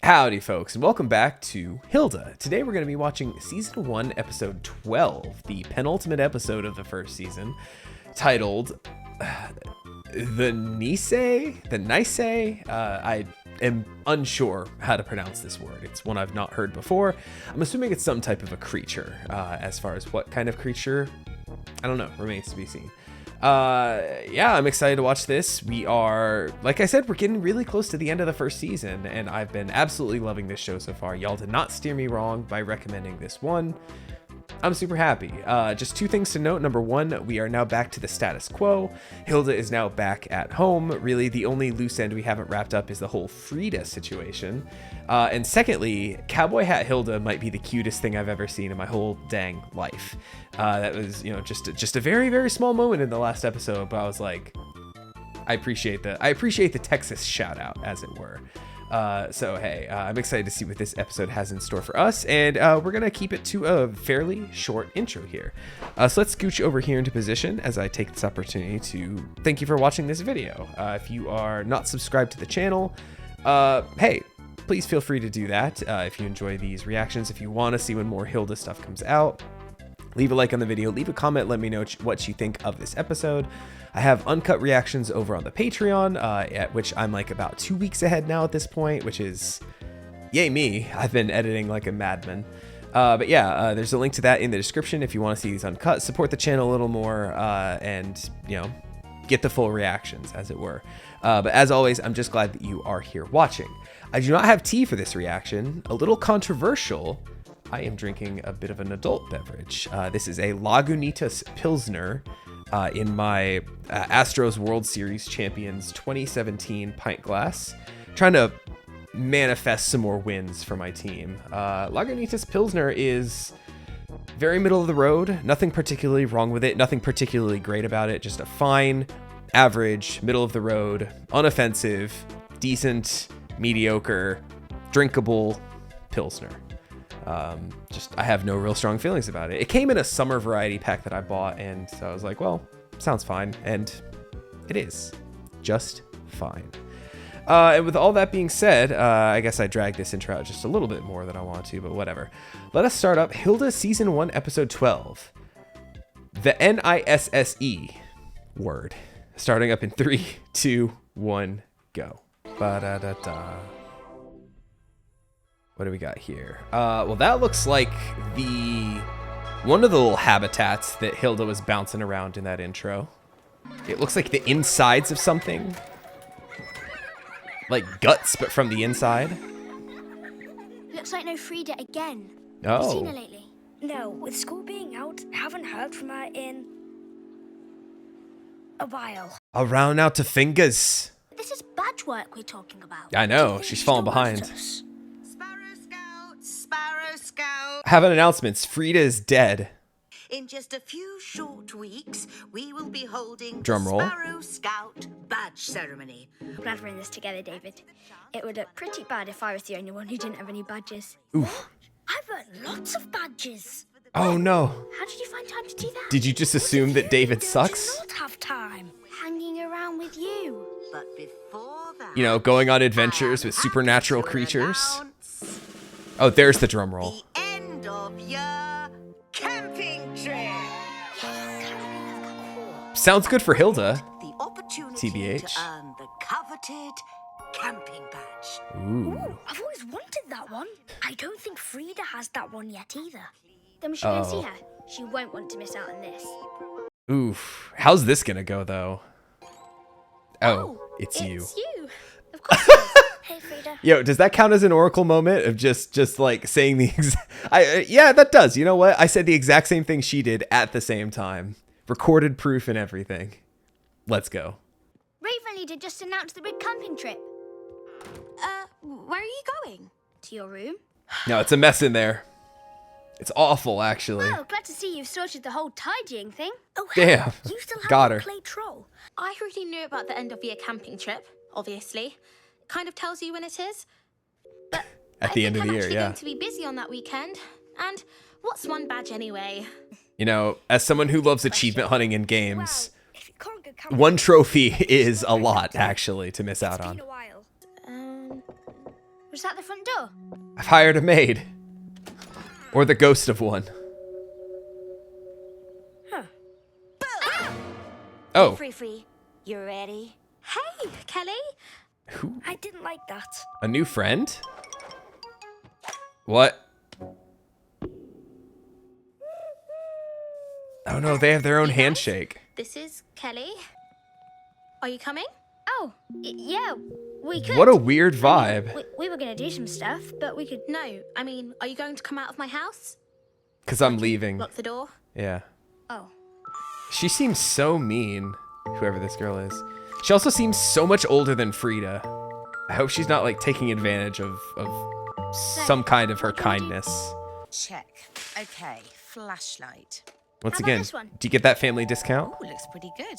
Howdy folks, and welcome back to Hilda. Today we're going to be watching Season 1, Episode 12, the penultimate episode of the first season, titled The Nice? I am unsure how to pronounce this word. It's one I've not heard before. I'm assuming it's some type of a creature. As far as what kind of creature, I don't know, remains to be seen. Yeah, I'm excited to watch this. We are, like I said, we're getting really close to the end of the first season, and I've been absolutely loving this show so far. Y'all did not steer me wrong by recommending this one. I'm super happy. Just two things to note. Number one, we are now back to the status quo. Hilda is now back at home. Really, the only loose end we haven't wrapped up is the whole Frida situation. And secondly, Cowboy Hat Hilda might be the cutest thing I've ever seen in my whole dang life. That was, you know, just a very, very small moment in the last episode, but I was like, I appreciate the Texas shout out, as it were. So hey, I'm excited to see what this episode has in store for us, and we're gonna keep it to a fairly short intro here. So let's scooch over here into position as I take this opportunity to thank you for watching this video. If you are not subscribed to the channel, hey, please feel free to do that. If you enjoy these reactions, if you want to see when more Hilda stuff comes out, leave a like on the video, leave a comment, let me know what you think of this episode. I have uncut reactions over on the Patreon, at which I'm like about 2 weeks ahead now at this point, which is, yay me. I've been editing like a madman. But yeah, there's a link to that in the description if you want to see these uncut, support the channel a little more, and, you know, get the full reactions, as it were. But as always, I'm just glad that you are here watching. I do not have tea for this reaction. A little controversial. I am drinking a bit of an adult beverage. This is a Lagunitas Pilsner in my Astros World Series Champions 2017 pint glass. Trying to manifest some more wins for my team. Lagunitas Pilsner is very middle of the road. Nothing particularly wrong with it. Nothing particularly great about it. Just a fine, average, middle of the road, unoffensive, decent, mediocre, drinkable Pilsner. I have no real strong feelings about it. It came in a summer variety pack that I bought, and so I was like, well, sounds fine. And it is just fine. And with all that being said, I guess I dragged this intro out just a little bit more than I want to, but whatever. Let us start up Hilda Season 1, Episode 12. The NISSE word. Starting up in 3, 2, 1, go. Ba-da-da-da. What do we got here? Well, that looks like one of the little habitats that Hilda was bouncing around in that intro. It looks like the insides of something. Like guts, but from the inside. Looks like no Frida again. Oh. Have you seen her lately? No, with school being out, haven't heard from her in a while. Around out to fingers. This is badge work we're talking about. I know, she's falling behind. Sparrow Scout. I have an announcement. Frida is dead. In just a few short weeks, we will be holding Drum roll. the Sparrow Scout badge ceremony. Glad we're in this together, David. It would look pretty bad if I was the only one who didn't have any badges. Oof. I've earned lots of badges. Oh no. How did you find time to do that? Did you just assume that David Do sucks? not have time. Hanging around with you. But before that, You know, going on adventures with supernatural creatures. Oh, there's the drum roll. The end of your camping trip. Sounds good for Hilda. The opportunity TBH. to earn the coveted camping badge. Ooh. I've always wanted that one. I don't think Frida has that one yet either. Then we should go and see her. She won't want to miss out on this. Oof. How's this gonna go though? Oh, it's you. It's you. Of course it is. Hey, Frida. Yo, does that count as an oracle moment of just like saying the exact? Yeah, that does. You know what? I said the exact same thing she did at the same time. Recorded proof and everything. Let's go. Raven Leader just announced the big camping trip. Where are you going? To your room. No, it's a mess in there. It's awful, actually. Oh, glad to see you've sorted the whole tidying thing. Oh, hey, Damn. you still have Got a her. clay troll. I already knew about the end of year camping trip, obviously. Kind of tells you when it is. But At the end of the year, I'm actually yeah. going to be busy on that weekend. And what's one badge anyway? You know, as someone who loves achievement hunting in games, If you can't go camping, one trophy is a lot, actually, to miss out it's on. been a while. Was that the front door? I've hired a maid. Or the ghost of one. Oh. Free. You ready? Hey, Kelly. Who? I didn't like that. A new friend? What? Oh no, they have their own Hey, guys. handshake. This is Kelly. Are you coming? Oh, yeah, we could. What a weird vibe. We were going to do some stuff, but we could... No, I mean, are you going to come out of my house? Because I'm leaving. Lock the door? Yeah. Oh. She seems so mean, whoever this girl is. She also seems so much older than Frida. I hope she's not like taking advantage of some kind of her kindness. Check. Okay, flashlight. Once How about again, this one? do you get that family discount? Oh, looks pretty good.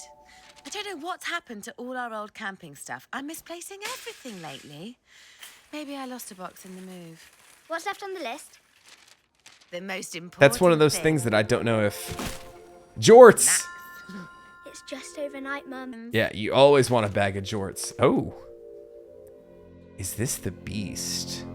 I don't know what's happened to all our old camping stuff. I'm misplacing everything lately. Maybe I lost a box in the move. What's left on the list? The most important That's one of those thing. things that I don't know if... Jorts! It's just overnight, Mum. Yeah, you always want a bag of jorts. Oh. Is this the beast?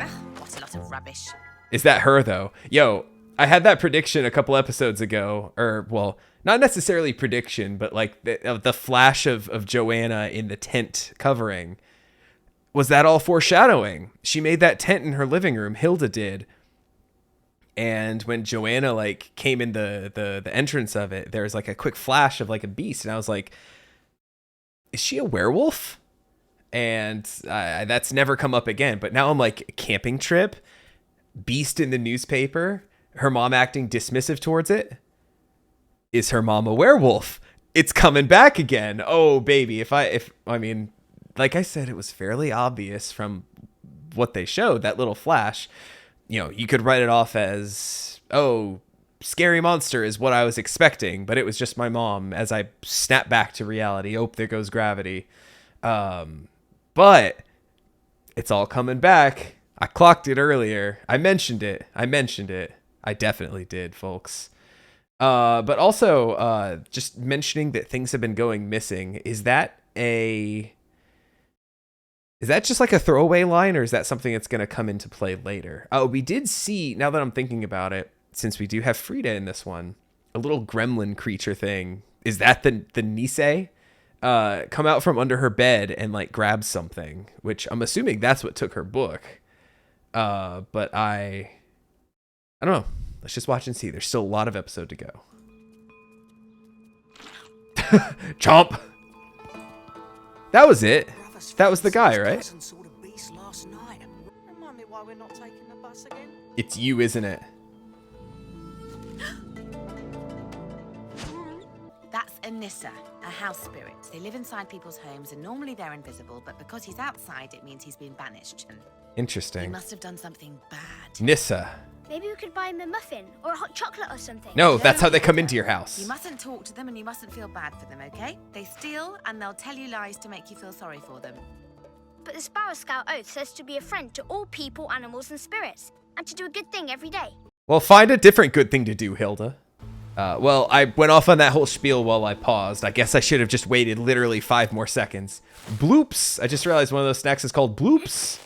Ugh, what a lot of rubbish. Is that her, though? Yo, I had that prediction a couple episodes ago. Or, well, not necessarily prediction, but like the flash of Joanna in the tent covering. Was that all foreshadowing? She made that tent in her living room. Hilda did. And when Joanna like came in the entrance of it, there was like a quick flash of like a beast. And I was like, is she a werewolf? And that's never come up again. But now I'm like, camping trip, beast in the newspaper, her mom acting dismissive towards it. Is her mom a werewolf? It's coming back again. Oh, baby. If I mean, like I said, it was fairly obvious from what they showed, that little flash. You know, you could write it off as, oh, scary monster is what I was expecting, but it was just my mom as I snap back to reality. Oh, there goes gravity. But it's all coming back. I clocked it earlier. I mentioned it. I definitely did, folks. But also, just mentioning that things have been going missing. Is that just like a throwaway line, or is that something that's going to come into play later? Oh, we did see, now that I'm thinking about it, since we do have Frida in this one, a little gremlin creature thing. Is that the Nisei? Come out from under her bed and like grab something, which I'm assuming that's what took her book. But I don't know. Let's just watch and see. There's still a lot of episode to go. Chomp! That was it. That was the guy, right? Remind me why we're not taking the bus again? It's you, isn't it? That's Anissa, a house spirit. They live inside people's homes and normally they're invisible, but because he's outside, it means he's been banished. He Interesting. must have done something bad. Nissa. Maybe we could buy him a muffin or a hot chocolate or something. No, that's how they come into your You house. mustn't talk to them and you mustn't feel bad for them, okay? They steal and they'll tell you lies to make you feel sorry for them. But the Sparrow Scout Oath says to be a friend to all people, animals, and spirits, and to do a good thing every day. Well, find a different good thing to do, Hilda. Well, I went off on that whole spiel while I paused. I guess I should have just waited literally 5 more seconds. Bloops! I just realized one of those snacks is called Bloops.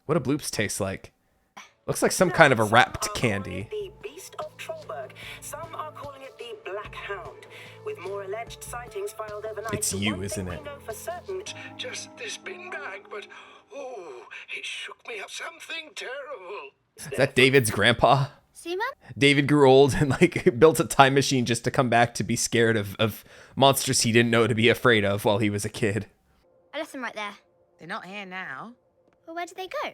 What do Bloops taste like? Looks like some kind of a wrapped candy. The Beast of Trollberg. Some are calling it the Black Hound. With more alleged sightings filed overnight. It's the you, one isn't thing it? we know for certain, just this bin bag, but oh, it shook me up something terrible. Is that David's grandpa? See, Mum? David grew old and like built a time machine just to come back to be scared of monsters he didn't know to be afraid of while he was a kid. I left them right there. They're not here now. Well, where did they go?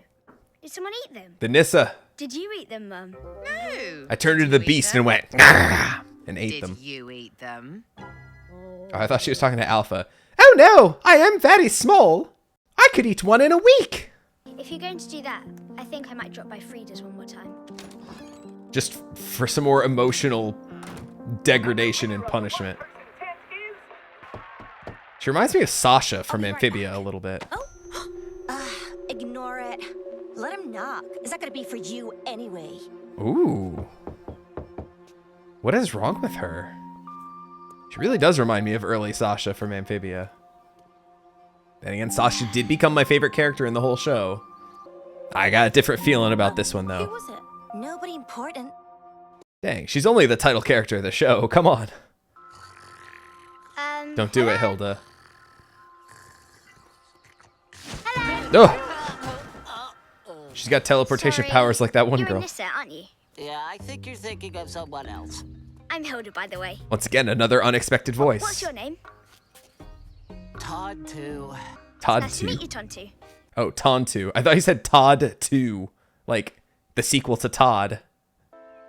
Did someone eat them? The Nissa. Did you eat them, Mum? No. I turned into Did the you eat beast them? and went "Grrr," and ate Did them. you eat them? Oh, I thought she was talking to Alpha. Oh no, I am very small. I could eat one in a week. If you're going to do that, I think I might drop by Frida's one more time. Just for some more emotional degradation and punishment. She reminds me of Sasha from Amphibia a little bit. Ignore it. Let him knock. Is that gonna be for you anyway? Ooh. What is wrong with her? She really does remind me of early Sasha from Amphibia. Then again, Sasha did become my favorite character in the whole show. I got a different feeling about this one, Who though. was it? Nobody important. Dang, she's only the title character of the show. Come on. Don't do it, Hilda. Oh! She's got teleportation Sorry, powers like that one you're girl. Nissa, aren't you? Yeah, I think you're thinking of someone else. I'm Hilda, by the way. Once again, another unexpected voice. What's your name? Todd, too. Todd Nice 2. to meet you, Tontu. Oh, Tontu. I thought you said Todd 2. Like, the sequel to Todd.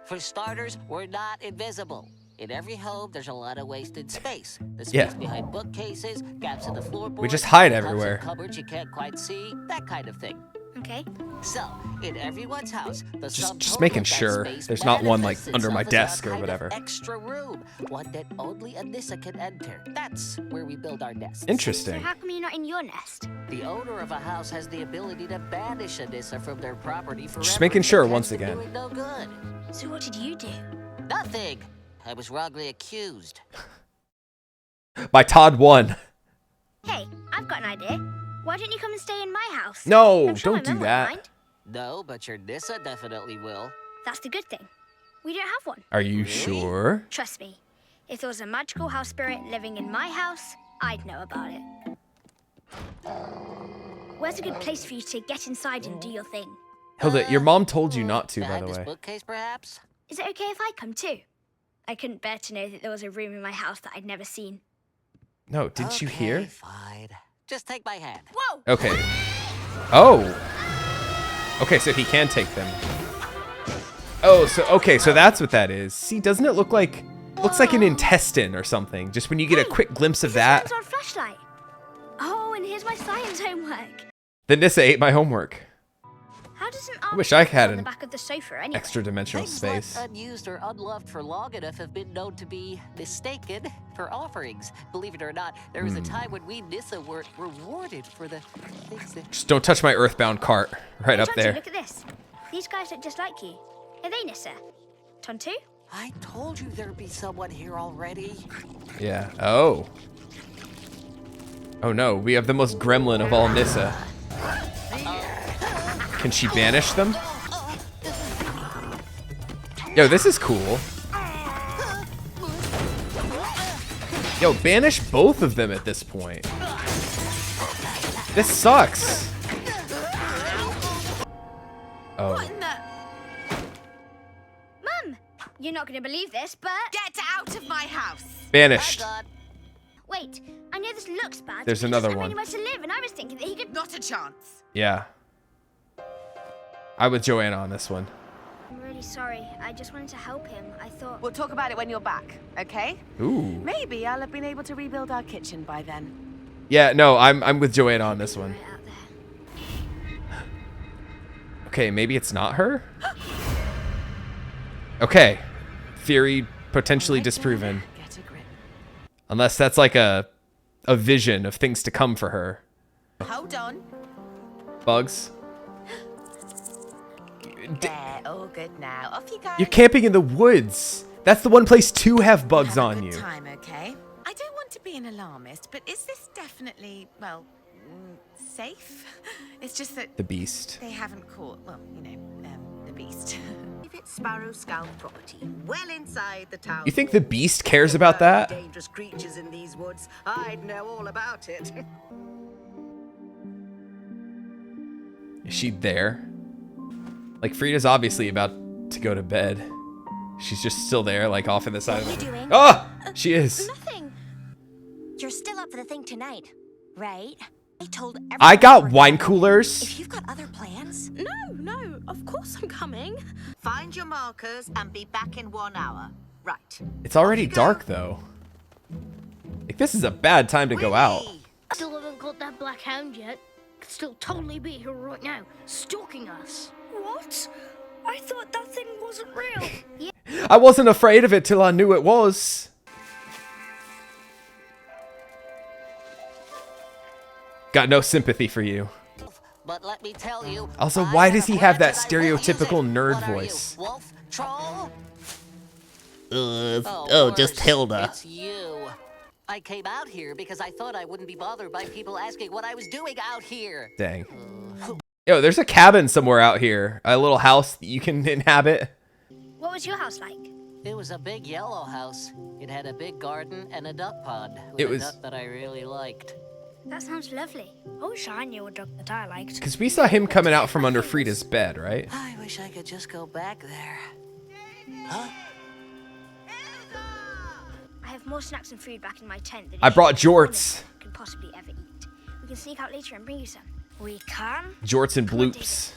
For starters, we're not invisible. In every home, there's a lot of wasted space. The space Yeah. behind bookcases, gaps in the floorboards. We just hide tons of everywhere. Cupboards you can't quite see, that kind of thing. Okay. So, in everyone's house, the sum Just total making of that sure space there's not one, like, manifests under my itself as a desk or kind of whatever. Extra room, one that only Anissa can enter. That's where we build our nests. So Interesting. how come you're not in your nest? The owner of a house has the ability to banish Anissa from their property forever. Just making if it sure has once been again. doing no good. So what did you do? Nothing. I was wrongly accused. By Todd 1. Hey, I've got an idea. Why don't you come and stay in my house? No, I'm sure don't my do mum won't that. mind. No, but your Nissa definitely will. That's the good thing. We don't have one. Are you sure? Trust me. If there was a magical house spirit living in my house, I'd know about it. Where's a good place for you to get inside and do your thing? Hilda, your mom told you not to, by Behind the this way. bookcase, perhaps? Is it okay if I come too? I couldn't bear to know that there was a room in my house that I'd never seen. No, didn't you hear? Fine. Just take my hand. Whoa! Okay. Oh. Okay, so he can take them. Oh, so okay, so that's what that is. See, doesn't it look like looks like an intestine or something? Just when you get a quick glimpse of It's that. a hands-on flashlight. Oh, and here's my science homework. The Nissa ate my homework. How does an I arm wish I had on the an back of the sofa anyway? extra dimensional Things space. left unused or unloved for long enough have been known to be mistaken for offerings. Believe it or not, there was a time when we Nissa were rewarded for the things that... Just don't touch my earthbound cart right Hey, up Tontu, there. look at this. These guys look just like you. Are they Nissa? Tontu? I told you there'd be someone here already. Yeah. Oh. Oh no, we have the most gremlin of all Nissa. Can she banish them? Yo, this is cool. Yo, banish both of them at this point. This sucks. Oh. What in the... Mum! You're not going to believe this, but... Get out of my house! Banished. God. Wait, I know this looks bad. There's but he another doesn't have one. anywhere to live, and I was thinking that he could... Not a chance. Yeah. I'm with Joanna on this one. I'm really sorry. I just wanted to help him. I thought... We'll talk about it when you're back, okay? Ooh. Maybe I'll have been able to rebuild our kitchen by then. Yeah, no, I'm with Joanna on this one. Right out there. Okay, maybe it's not her? Okay. Theory potentially disproven. Get a grip. Unless that's like a vision of things to come for her. Hold on. Bugs? There, all good now. Off you go. You're camping in the woods. That's the one place to have bugs Have a on good you. time, okay? I don't want to be an alarmist, but is this definitely, well, safe? It's just that The beast. they haven't caught, well, you know, the beast. Private Sparrow Scout property, well inside the town. You think the beast cares about that? Dangerous creatures in these woods. I'd know all about it. Is she there? Like, Frida's obviously about to go to bed. She's just still there, like off in the side What of are the... you doing? Oh! She is. Nothing. You're still up for the thing tonight, right? I told everyone. I got we're wine coming. coolers. If you've got other plans, No, of course I'm coming. Find your markers and be back in 1 hour. Right. It's already dark, though. Like, this is a bad time to go out. Whee! Still haven't got that black hound yet. Could still totally be here right now, stalking us. What? I thought that thing wasn't real. I wasn't afraid of it till I knew it was. Got no sympathy for you. But let me tell you. Also, I why have does a he have plan that and I won't use stereotypical it. nerd What are you, voice? Wolf? Troll? Just worse, Hilda. It's you. I came out here because I thought I wouldn't be bothered by people asking what I was doing out here. Dang. Yo, there's a cabin somewhere out here. A little house that you can inhabit. What was your house like? It was a big yellow house. It had a big garden and a duck pond with It a was- duck that I really liked. That sounds lovely. I wish I knew a duck that I liked. Because we saw him coming out from under Frida's bed, right? I wish I could just go back there. Huh? I have more snacks and food back in my tent than I brought jorts. can possibly ever eat. We can sneak out later and bring you some. We can? Jorts and bloops.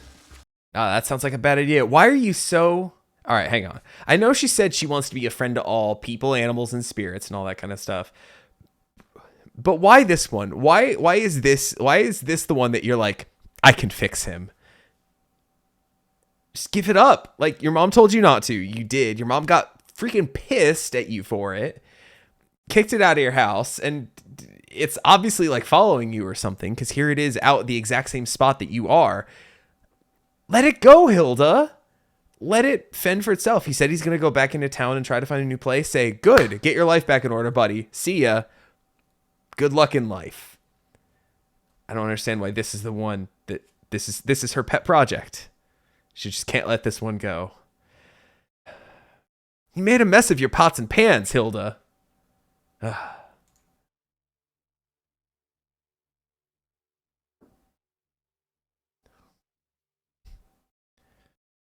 Ah, that sounds like a bad idea. Why are you so... All right, hang on. I know she said she wants to be a friend to all people, animals, and spirits and all that kind of stuff. But why this one? Why is this the one that you're like, I can fix him? Just give it up. Like, your mom told you not to. You did. Your mom got freaking pissed at you for it. Kicked it out of your house, and it's obviously like following you or something, because here it is out the exact same spot that you are. Let it go, Hilda. Let it fend for itself. He said he's going to go back into town and try to find a new place. Say, good, get your life back in order, buddy. See ya. Good luck in life. I don't understand why this is the one that this is her pet project. She just can't let this one go. You made a mess of your pots and pans, Hilda.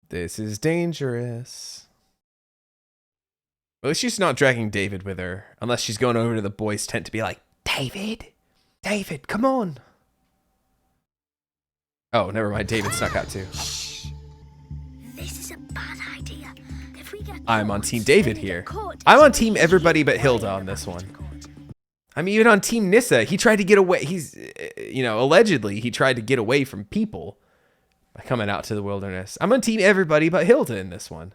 This is dangerous. Well, at least she's not dragging David with her, unless she's going over to the boys' tent to be like, David, come on. Oh, never mind. David snuck out too. This is a bad idea. If we get I'm on caught, Team David then we here. get caught. I'm on Team everybody but Hilda on this one. I'm even on Team Nissa. He tried to get away. He's, allegedly he tried to get away from people by coming out to the wilderness. I'm on Team everybody but Hilda in this one.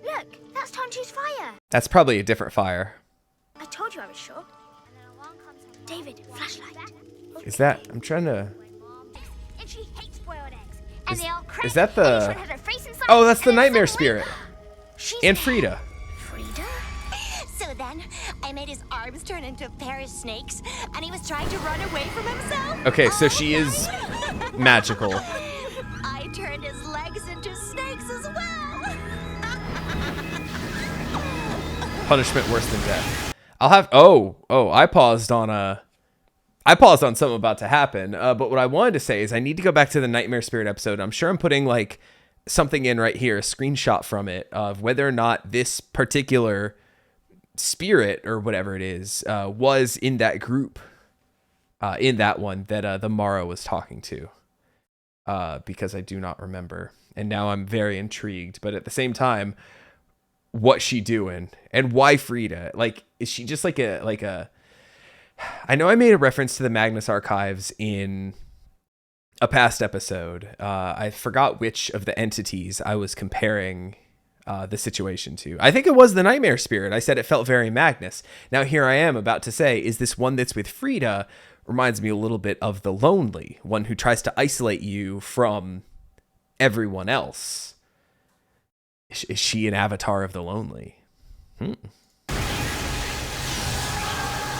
Look, that's Tontu's fire. That's probably a different fire. I told you I was sure. David, flashlight. Is that? I'm trying to. And she hates boiled eggs. And they all crazy. Is that the? And each one has a face inside, Oh, that's the and it's nightmare like, spirit. She's And Frida. Frida? So then, I made his arms turn into a pair of snakes, and he was trying to run away from himself. Okay, so she is magical. I turned his legs into snakes as well. Punishment worse than death. I'll have. I paused on something about to happen. But what I wanted to say is I need to go back to the Nightmare Spirit episode. I'm sure I'm putting like something in right here, a screenshot from it of whether or not this particular spirit or whatever it is was in that group, in that one that the Morrow was talking to. Because I do not remember, and now I'm very intrigued. But at the same time, what's she doing and why Frida? Like, is she just like a I know I made a reference to the Magnus Archives in a past episode. I forgot which of the entities I was comparing the situation to. I think it was the Nightmare Spirit. I said it felt very Magnus. Now here I am about to say, is this one that's with Frida reminds me a little bit of the Lonely, one who tries to isolate you from everyone else. Is she an avatar of the Lonely?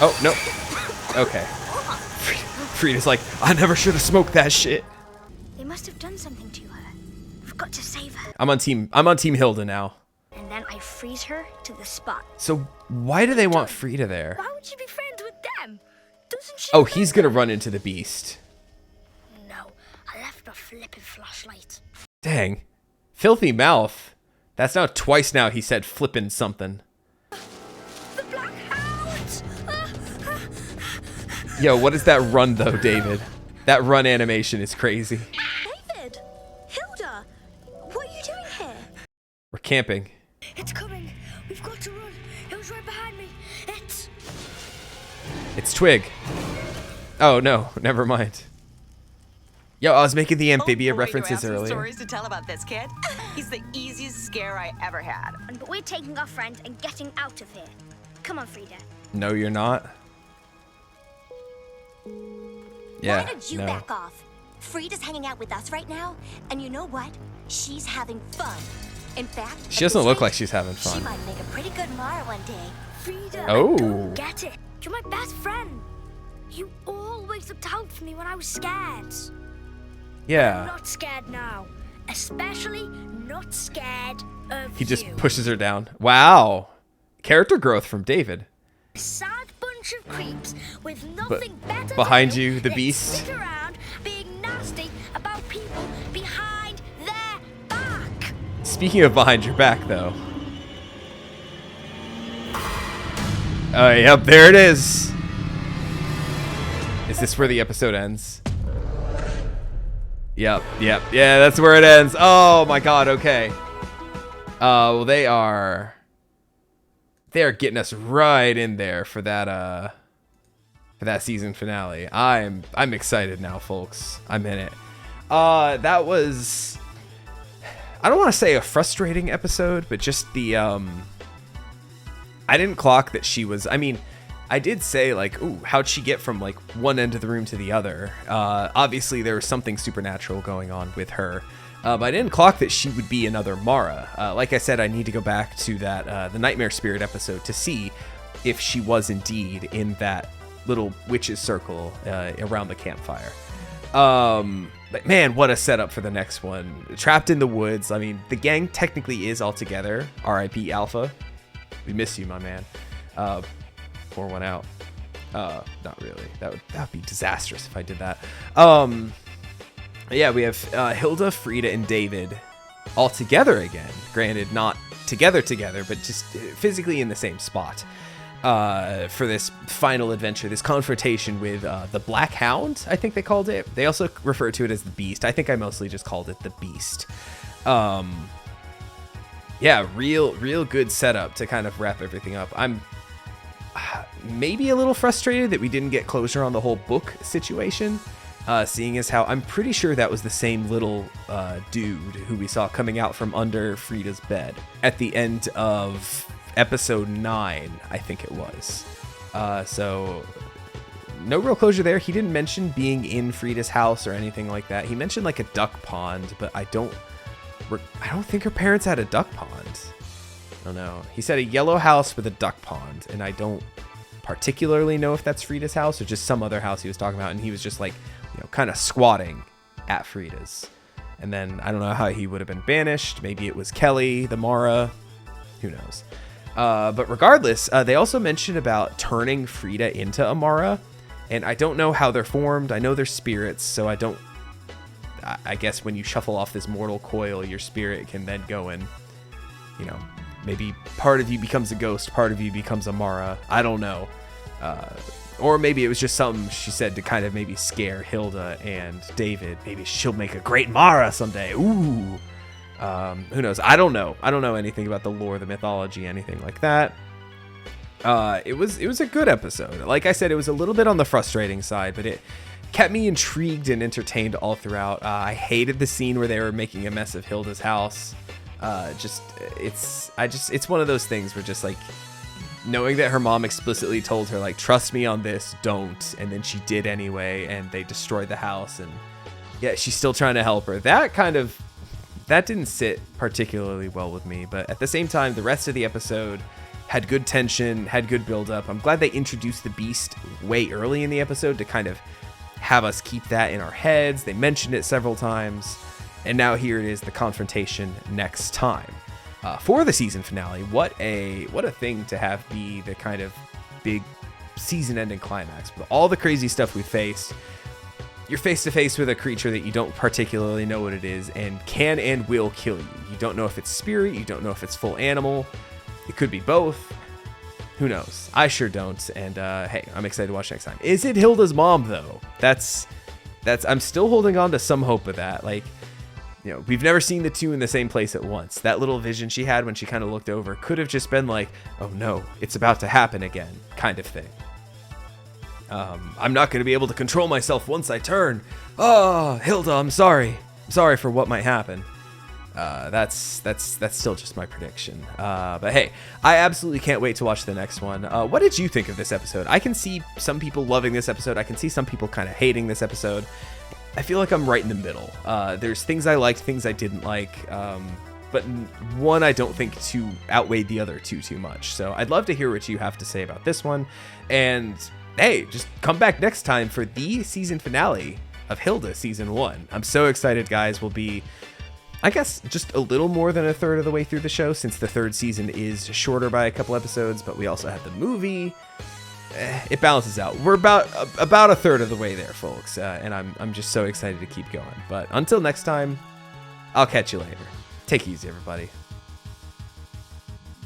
Oh, no. Okay. Frida's like, I never should have smoked that shit. They must have done something to her. We've got to save her. I'm on Team Hilda now. And then I freeze her to the spot. So why do they want Frida there? Why would she be friends with them? Doesn't she? Oh, he's gonna run into the beast. No, I left a flippin' flashlight. Dang. Filthy mouth. That's now twice now he said flippin' something. The Black Hound! Yo, what is that run though, David? That run animation is crazy. David! Hilda! What are you doing here? We're camping. It's coming. We've got to run. It was right behind me. It's Twig. Oh no, never mind. Yo, I was making the amphibia references earlier. Stories to tell about this kid. He's the easiest scare I ever had. But we're taking our friends and getting out of here. Come on, Frida. No, you're not. Yeah, Why did you back off? Frida's hanging out with us right now, and you know what? She's having fun. In fact, She doesn't look like she's having She fun. might make a pretty good Mara one day. Frida. Oh. Go get it. You're my best friend. You always looked out for me when I was scared. I'm Yeah. not scared now. Especially not scared of He just you. pushes her down. Wow. Character growth from David. Sad bunch of creeps with But nothing better behind to do you, the than beast. sit around being nasty about people behind their back. Speaking of behind your back, though. Oh, yep, there it is. Is this where the episode ends? Yep. Yeah, that's where it ends. Oh my god, okay. Well, they are getting us right in there for that season finale. I'm excited now, folks. I'm in it. That was, I don't want to say a frustrating episode, but just the I didn't clock that she was, I mean, I did say, like, ooh, how'd she get from, like, one end of the room to the other? Obviously, there was something supernatural going on with her. But I didn't clock that she would be another Mara. Like I said, I need to go back to that the Nightmare Spirit episode to see if she was indeed in that little witch's circle around the campfire. But man, what a setup for the next one. Trapped in the woods. I mean, the gang technically is all together. R.I.P. Alpha. We miss you, my man. Pour one out. Not really. That would be disastrous if I did that. Yeah, we have Hilda, Frida, and David all together again. Granted, not together, but just physically in the same spot for this final adventure, this confrontation with the Black Hound, I think they called it. They also refer to it as the Beast. I think I mostly just called it the Beast. Yeah, real good setup to kind of wrap everything up. I'm maybe a little frustrated that we didn't get closure on the whole book situation. Seeing as how I'm pretty sure that was the same little dude who we saw coming out from under Frida's bed at the end of episode 9, I think it was. So no real closure there. He didn't mention being in Frida's house or anything like that. He mentioned like a duck pond, but I don't think her parents had a duck pond. I don't know. He said a yellow house with a duck pond, and I don't particularly know if that's Frida's house or just some other house he was talking about, and he was just like, you know, kind of squatting at Frida's. And then I don't know how he would have been banished. Maybe it was Kelly, the Mara. Who knows? But regardless, they also mentioned about turning Frida into a Mara, and I don't know how they're formed. I know they're spirits, so I guess when you shuffle off this mortal coil, your spirit can then go and, you know, maybe part of you becomes a ghost, part of you becomes a Mara. I don't know. Or maybe it was just something she said to kind of maybe scare Hilda and David. Maybe she'll make a great Mara someday. Ooh. Who knows? I don't know. I don't know anything about the lore, the mythology, anything like that. It was a good episode. Like I said, it was a little bit on the frustrating side, but it kept me intrigued and entertained all throughout. I hated the scene where they were making a mess of Hilda's house. It's one of those things where just like knowing that her mom explicitly told her like, trust me on this, don't, and then she did anyway, and they destroyed the house, and yeah, she's still trying to help her. That didn't sit particularly well with me, but at the same time, the rest of the episode had good tension, had good build up. I'm glad they introduced the Beast way early in the episode to kind of have us keep that in our heads. They mentioned it several times. And now here it is, the confrontation next time. For the season finale, what a thing to have be the kind of big season-ending climax. With all the crazy stuff we faced, you're face-to-face with a creature that you don't particularly know what it is and can and will kill you. You don't know if it's spirit, you don't know if it's full animal. It could be both. Who knows? I sure don't. And hey, I'm excited to watch next time. Is it Hilda's mom, though? That's I'm still holding on to some hope of that. Like, you know, we've never seen the two in the same place at once. That little vision she had when she kind of looked over could have just been like, oh no, it's about to happen again, kind of thing. I'm not going to be able to control myself once I turn. Oh, Hilda, I'm sorry. I'm sorry for what might happen. That's still just my prediction. But hey, I absolutely can't wait to watch the next one. What did you think of this episode? I can see some people loving this episode. I can see some people kind of hating this episode. I feel like I'm right in the middle. There's things I liked, things I didn't like, but one I don't think outweighed the other too much. So I'd love to hear what you have to say about this one. And hey, just come back next time for the season finale of Hilda Season 1. I'm so excited, guys. We'll be, I guess, just a little more than a third of the way through the show, since the third season is shorter by a couple episodes, but we also have the movie. It balances out. We're about a third of the way there, folks, and I'm just so excited to keep going. But until next time, I'll catch you later. Take it easy, everybody.